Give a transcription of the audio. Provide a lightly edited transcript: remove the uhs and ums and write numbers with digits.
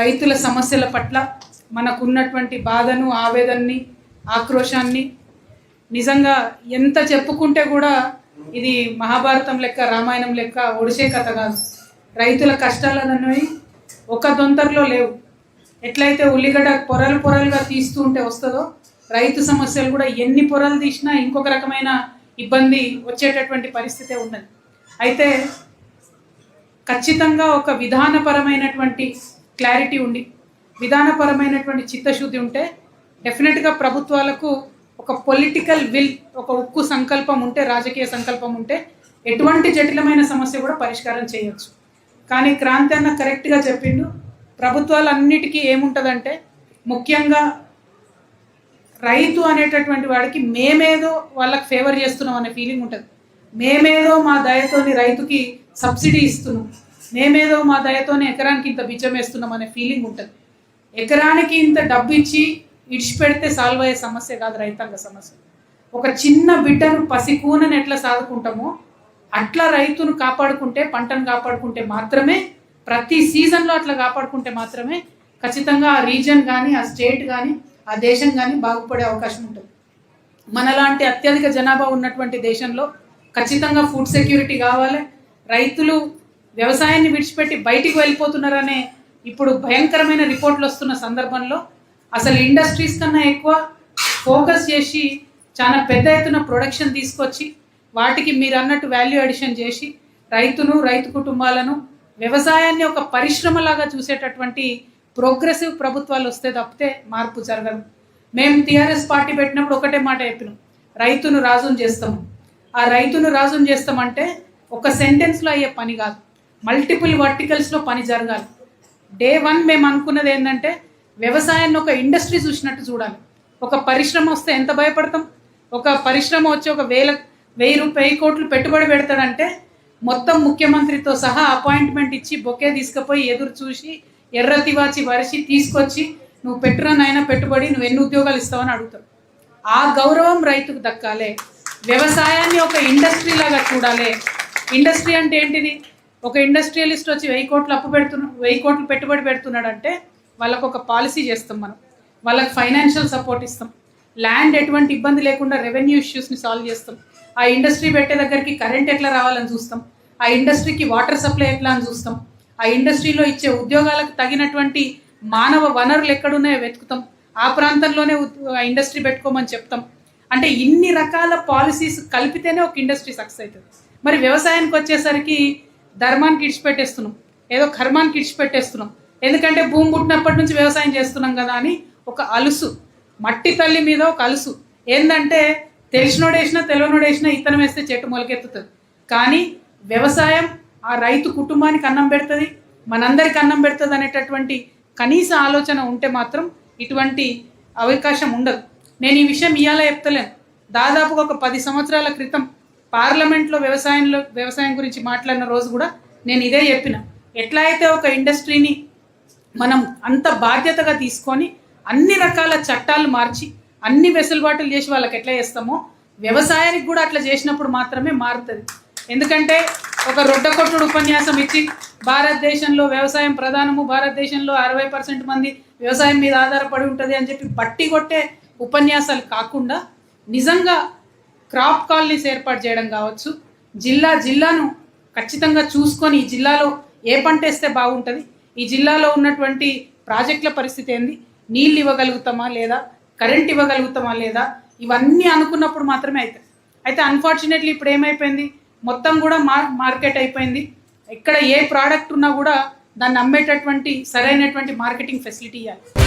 రైతుల సమస్యల పట్ల మనకున్నటువంటి బాధను, ఆవేదనని, ఆక్రోశాన్ని నిజంగా ఎంత చెప్పుకుంటే కూడా ఇది మహాభారతం లెక్క, రామాయణం లెక్క ఒడిసే కథ కాదు. రైతుల కష్టాలన్నవి ఒక దొంతరలో లేవు. ఎట్లయితే ఉల్లిగడ్డ పొరలు పొరలుగా తీస్తూ ఉంటే వస్తుందో, రైతు సమస్యలు కూడా ఎన్ని పొరలు తీసినా ఇంకొక రకమైన ఇబ్బంది వచ్చేటటువంటి పరిస్థితే ఉన్నది. అయితే ఖచ్చితంగా ఒక విధానపరమైనటువంటి క్లారిటీ ఉండి, విధానపరమైనటువంటి చిత్తశుద్ధి ఉంటే డెఫినెట్గా ప్రభుత్వాలకు ఒక పొలిటికల్ విల్, ఒక ఉక్కు సంకల్పం ఉంటే, రాజకీయ సంకల్పం ఉంటే ఎటువంటి జటిలమైన సమస్య కూడా పరిష్కారం చేయొచ్చు. కానీ క్రాంతి అన్న కరెక్ట్గా చెప్పిండు, ప్రభుత్వాలన్నిటికీ ఏముంటుందంటే ముఖ్యంగా రైతు అనేటటువంటి వాడికి మేమేదో వాళ్ళకి ఫేవర్ చేస్తున్నాం అనే ఫీలింగ్ ఉంటుంది. మేమేదో మా దయతోని రైతుకి సబ్సిడీ ఇస్తున్నాం, మేమేదో మా దయతోని ఎకరానికి ఇంత బిచ్చం వేస్తున్నాం అనే ఫీలింగ్ ఉంటుంది. ఎకరానికి ఇంత డబ్బు ఇచ్చి ఇడిచిపెడితే సాల్వ్ అయ్యే సమస్య కాదు రైతాంగ సమస్య. ఒక చిన్న బిడ్డను పసికూనని ఎట్లా సాదుకుంటామో అట్లా రైతును కాపాడుకుంటే, పంటను కాపాడుకుంటే మాత్రమే, ప్రతి సీజన్లో అట్లా కాపాడుకుంటే మాత్రమే ఖచ్చితంగా ఆ రీజన్ కానీ, ఆ స్టేట్ కానీ, ఆ దేశం కానీ బాగుపడే అవకాశం ఉంటుంది. మనలాంటి అత్యధిక జనాభా ఉన్నటువంటి దేశంలో ఖచ్చితంగా ఫుడ్ సెక్యూరిటీ కావాలి. రైతులు వ్యవసాయాన్ని విడిచిపెట్టి బయటికి వెళ్ళిపోతున్నారనే ఇప్పుడు భయంకరమైన రిపోర్ట్లు వస్తున్న సందర్భంలో అసలు ఇండస్ట్రీస్ కన్నా ఎక్కువ ఫోకస్ చేసి చాలా పెద్ద ఎత్తున ప్రొడక్షన్ తీసుకొచ్చి వాటికి మీరు అన్నట్టు వాల్యూ అడిషన్ చేసి రైతును, రైతు కుటుంబాలను, వ్యవసాయాన్ని ఒక పరిశ్రమలాగా చూసేటటువంటి ప్రోగ్రెసివ్ ప్రభుత్వాలు వస్తే తప్పితే మార్పు జరగదు. మేము టీఆర్ఎస్ పార్టీ పెట్టినప్పుడు ఒకటే మాట చెప్పినాం, రైతును రాజును చేస్తాము. ఆ రైతును రాజును చేస్తామంటే ఒక సెంటెన్స్లో అయ్యే పని కాదు, మల్టిపుల్ వర్టికల్స్లో పని జరగాలి. డే 1 మేము అనుకున్నది ఏంటంటే వ్యవసాయాన్ని ఒక ఇండస్ట్రీ చూసినట్టు చూడాలి. ఒక పరిశ్రమ వస్తే ఎంత భయపడతాం? ఒక పరిశ్రమ వచ్చి ఒక 1000 కోట్లు పెట్టుబడి పెడతాడంటే మొత్తం ముఖ్యమంత్రితో సహా అపాయింట్మెంట్ ఇచ్చి బొకే తీసుకుపోయి ఎదురు చూసి ఎర్ర తివాచి వరిచి తీసుకొచ్చి నువ్వు పెట్టురానైనా పెట్టుబడి, నువ్వు ఎన్ని ఉద్యోగాలు ఇస్తావని అడుగుతావు. ఆ గౌరవం రైతుకు దక్కాలి. వ్యవసాయాన్ని ఒక ఇండస్ట్రీ లాగా చూడాలి. ఇండస్ట్రీ అంటే ఏంటిది? ఒక ఇండస్ట్రియలిస్ట్ వచ్చి 1000 కోట్లు 1000 కోట్లు పెట్టుబడి పెడుతున్నాడంటే వాళ్ళకు ఒక పాలసీ చేస్తాం, మనం వాళ్ళకి ఫైనాన్షియల్ సపోర్ట్ ఇస్తాం, ల్యాండ్ ఎటువంటి ఇబ్బంది లేకుండా రెవెన్యూ ఇష్యూస్ని సాల్వ్ చేస్తాం, ఆ ఇండస్ట్రీ పెట్టే దగ్గరికి కరెంట్ ఎట్లా రావాలని చూస్తాం, ఆ ఇండస్ట్రీకి వాటర్ సప్లై ఎట్లా అని చూస్తాం, ఆ ఇండస్ట్రీలో ఇచ్చే ఉద్యోగాలకు తగినటువంటి మానవ వనరులు ఎక్కడున్నాయో వెతుకుతాం, ఆ ప్రాంతంలోనే ఆ ఇండస్ట్రీ పెట్టుకోమని చెప్తాం. అంటే ఇన్ని రకాల పాలసీస్ కలిపితేనే ఒక ఇండస్ట్రీ సక్సెస్ అవుతుంది. మరి వ్యవసాయానికి వచ్చేసరికి ధర్మానికి ఇడిచిపెట్టేస్తున్నాం, ఏదో కర్మానికి ఇడిచిపెట్టేస్తున్నాం. ఎందుకంటే భూమి పుట్టినప్పటి నుంచి వ్యవసాయం చేస్తున్నాం కదా అని ఒక అలుసు, మట్టి తల్లి మీద ఒక అలుసు. ఏంటంటే తెలిసినోడేసినా తెలియనోడేసినా ఇత్తనం వేస్తే చెట్టు మొలకెత్తుతుంది. కానీ వ్యవసాయం ఆ రైతు కుటుంబానికి అన్నం పెడుతుంది, మనందరికి అన్నం పెడుతుంది అనేటటువంటి కనీస ఆలోచన ఉంటే మాత్రం ఇటువంటి అవకాశం ఉండదు. నేను ఈ విషయం ఇవాళ చెప్తలేను, దాదాపుగా ఒక 10 సంవత్సరాల క్రితం పార్లమెంట్లో వ్యవసాయం గురించి మాట్లాడిన రోజు కూడా నేను ఇదే చెప్పిన. ఎట్లా అయితే ఒక ఇండస్ట్రీని మనం అంత బాధ్యతగా తీసుకొని అన్ని రకాల చట్టాలు మార్చి అన్ని వెసులుబాటులు చేసి వాళ్ళకి ఎట్లా చేస్తామో వ్యవసాయానికి కూడా అట్లా చేసినప్పుడు మాత్రమే మారుతుంది. ఎందుకంటే ఒక రొడ్డకొట్టుడు ఉపన్యాసం ఇచ్చి భారతదేశంలో వ్యవసాయం ప్రధానము, భారతదేశంలో 60% మంది వ్యవసాయం మీద ఆధారపడి ఉంటుంది అని చెప్పి బట్టి కొట్టే ఉపన్యాసాలు కాకుండా నిజంగా క్రాప్ కాలనీస్ ఏర్పాటు చేయడం కావచ్చు, జిల్లాను ఖచ్చితంగా చూసుకొని ఈ జిల్లాలో ఏ పంట వేస్తే బాగుంటుంది, ఈ జిల్లాలో ఉన్నటువంటి ప్రాజెక్టుల పరిస్థితి ఏంది, నీళ్ళు ఇవ్వగలుగుతామా లేదా, కరెంట్ ఇవ్వగలుగుతామా లేదా, ఇవన్నీ అనుకున్నప్పుడు మాత్రమే అవుతాయి. అయితే అన్ఫార్చునేట్లీ ఇప్పుడు ఏమైపోయింది, మొత్తం కూడా మార్కెట్ అయిపోయింది. ఇక్కడ ఏ ప్రోడక్ట్ ఉన్నా కూడా దాన్ని అమ్మేటటువంటి సరైనటువంటి మార్కెటింగ్ ఫెసిలిటీ ఇవ్వాలి.